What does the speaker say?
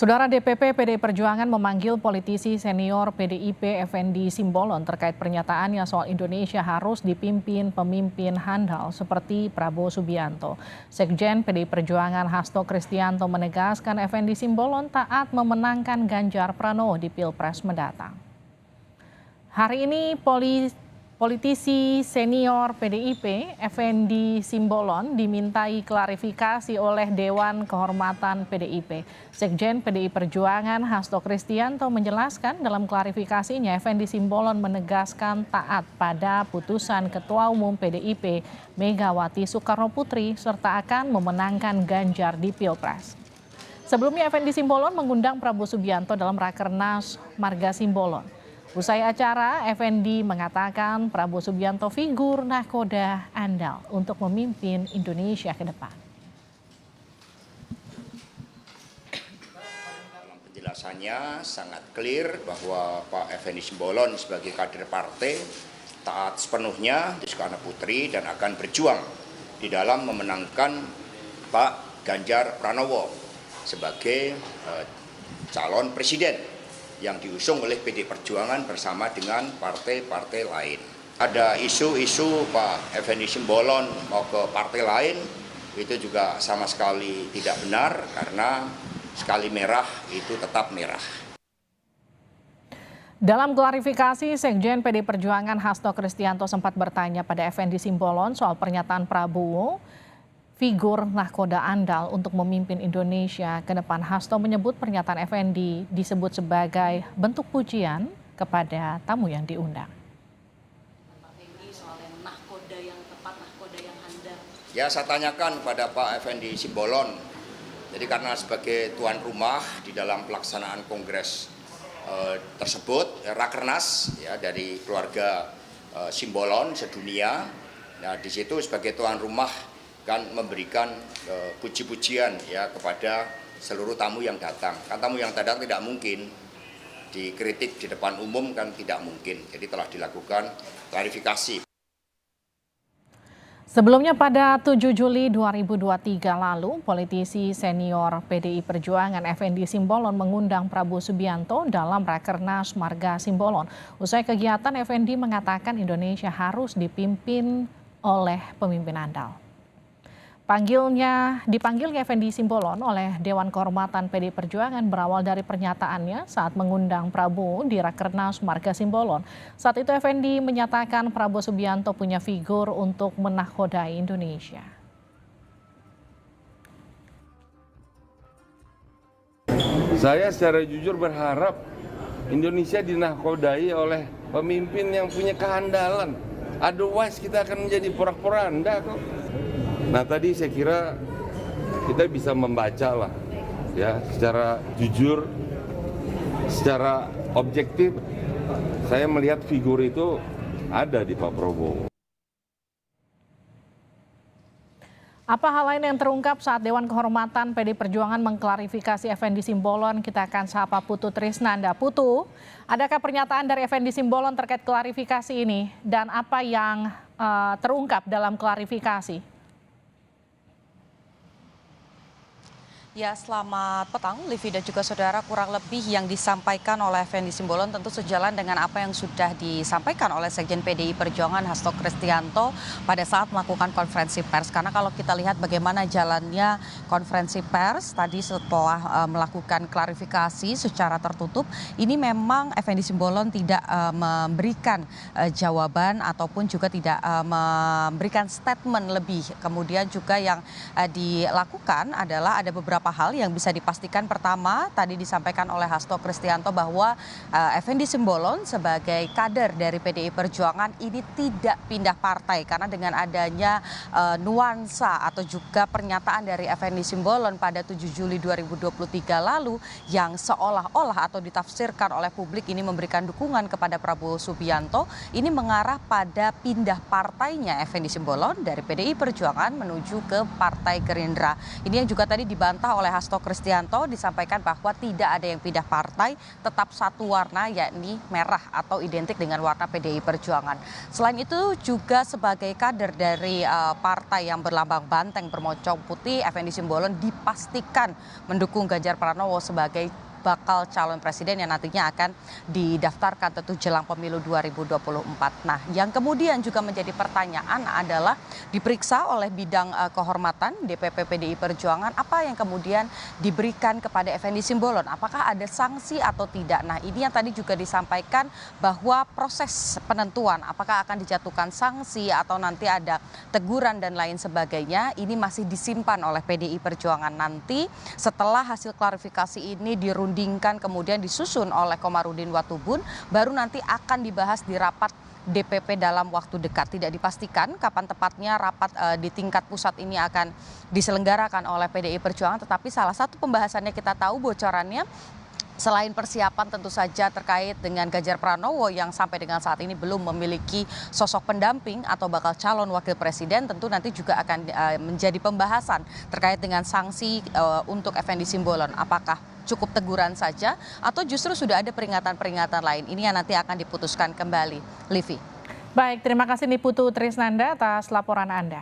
Saudara DPP PDI Perjuangan memanggil politisi senior PDIP Effendi Simbolon terkait pernyataannya soal Indonesia harus dipimpin pemimpin handal seperti Prabowo Subianto. Sekjen PDI Perjuangan Hasto Kristianto menegaskan Effendi Simbolon taat memenangkan Ganjar Pranowo di Pilpres mendatang. Hari ini politisi senior PDIP Effendi Simbolon dimintai klarifikasi oleh Dewan Kehormatan PDIP. Sekjen PDI Perjuangan Hasto Kristianto menjelaskan dalam klarifikasinya Effendi Simbolon menegaskan taat pada putusan Ketua Umum PDIP Megawati Soekarnoputri serta akan memenangkan Ganjar di Pilpres. Sebelumnya Effendi Simbolon mengundang Prabowo Subianto dalam Rakernas Marga Simbolon. Usai acara, Effendi mengatakan Prabowo Subianto figur nahkoda andal untuk memimpin Indonesia ke depan. Dalam penjelasannya sangat clear bahwa Pak Effendi Simbolon sebagai kader partai taat sepenuhnya di Soekarnoputri dan akan berjuang di dalam memenangkan Pak Ganjar Pranowo sebagai calon presiden yang diusung oleh PDI Perjuangan bersama dengan partai-partai lain. Ada isu-isu Pak Effendi Simbolon mau ke partai lain, itu juga sama sekali tidak benar karena sekali merah itu tetap merah. Dalam klarifikasi, Sekjen PDI Perjuangan Hasto Kristianto sempat bertanya pada Effendi Simbolon soal pernyataan Prabowo figur nahkoda andal untuk memimpin Indonesia ke depan. Hasto menyebut pernyataan Effendi disebut sebagai bentuk pujian kepada tamu yang diundang. Ya, saya tanyakan pada Pak Effendi Simbolon. Jadi karena sebagai tuan rumah di dalam pelaksanaan kongres tersebut, Rakernas ya dari keluarga Simbolon sedunia. Nah, di situ sebagai tuan rumah kan memberikan puji-pujian ya kepada seluruh tamu yang datang. Kan tamu yang datang tidak mungkin dikritik di depan umum, kan tidak mungkin. Jadi telah dilakukan klarifikasi. Sebelumnya pada 7 Juli 2023 lalu, politisi senior PDI Perjuangan Effendi Simbolon mengundang Prabowo Subianto dalam Rakernas Marga Simbolon. Usai kegiatan, Effendi mengatakan Indonesia harus dipimpin oleh pemimpin andal. Dipanggilnya Effendi Simbolon oleh Dewan Kehormatan PDI Perjuangan berawal dari pernyataannya saat mengundang Prabowo di Rakernas Marga Simbolon. Saat itu Effendi menyatakan Prabowo Subianto punya figur untuk menahkodai Indonesia. Saya secara jujur berharap Indonesia dinahkodai oleh pemimpin yang punya kehandalan. Otherwise kita akan menjadi porak-poranda kok. Nah, tadi saya kira kita bisa membaca lah ya secara jujur, secara objektif. Saya melihat figur itu ada di Pak Prabowo. Apa hal lain yang terungkap saat Dewan Kehormatan PDI Perjuangan mengklarifikasi Effendi Simbolon? Kita akan sapa Putu Trisnanda. Putu, adakah pernyataan dari Effendi Simbolon terkait klarifikasi ini dan apa yang terungkap dalam klarifikasi? Ya, selamat petang, Livi dan juga saudara. Kurang lebih yang disampaikan oleh Effendi Simbolon tentu sejalan dengan apa yang sudah disampaikan oleh Sekjen PDI Perjuangan Hasto Kristianto pada saat melakukan konferensi pers. Karena kalau kita lihat bagaimana jalannya konferensi pers tadi setelah melakukan klarifikasi secara tertutup, ini memang Effendi Simbolon tidak memberikan jawaban ataupun juga tidak memberikan statement lebih. Kemudian juga yang dilakukan adalah ada beberapa hal yang bisa dipastikan. Pertama, tadi disampaikan oleh Hasto Kristianto bahwa Effendi Simbolon sebagai kader dari PDI Perjuangan ini tidak pindah partai karena dengan adanya nuansa atau juga pernyataan dari Effendi Simbolon pada 7 Juli 2023 lalu yang seolah-olah atau ditafsirkan oleh publik ini memberikan dukungan kepada Prabowo Subianto, ini mengarah pada pindah partainya Effendi Simbolon dari PDI Perjuangan menuju ke Partai Gerindra. Ini yang juga tadi dibantah diperintah oleh Hasto Kristianto disampaikan bahwa tidak ada yang pindah partai, tetap satu warna yakni merah atau identik dengan warna PDI Perjuangan. Selain itu juga sebagai kader dari partai yang berlambang banteng bermocong putih, Effendi Simbolon dipastikan mendukung Ganjar Pranowo sebagai bakal calon presiden yang nantinya akan didaftarkan tentu jelang pemilu 2024. Nah, yang kemudian juga menjadi pertanyaan adalah diperiksa oleh bidang kehormatan DPP PDI Perjuangan apa yang kemudian diberikan kepada Effendi Simbolon, apakah ada sanksi atau tidak. Nah, ini yang tadi juga disampaikan bahwa proses penentuan apakah akan dijatuhkan sanksi atau nanti ada teguran dan lain sebagainya ini masih disimpan oleh PDI Perjuangan. Nanti setelah hasil klarifikasi ini dirundingkan kemudian disusun oleh Komarudin Watubun, baru nanti akan dibahas di rapat DPP dalam waktu dekat. Tidak dipastikan kapan tepatnya rapat di tingkat pusat ini akan diselenggarakan oleh PDI Perjuangan, tetapi salah satu pembahasannya kita tahu bocorannya selain persiapan tentu saja terkait dengan Ganjar Pranowo yang sampai dengan saat ini belum memiliki sosok pendamping atau bakal calon wakil presiden, tentu nanti juga akan menjadi pembahasan terkait dengan sanksi untuk Effendi Simbolon. Apakah cukup teguran saja atau justru sudah ada peringatan-peringatan lain? Ini yang nanti akan diputuskan kembali. Livi. Baik, terima kasih Niputu Trisnanda atas laporan Anda.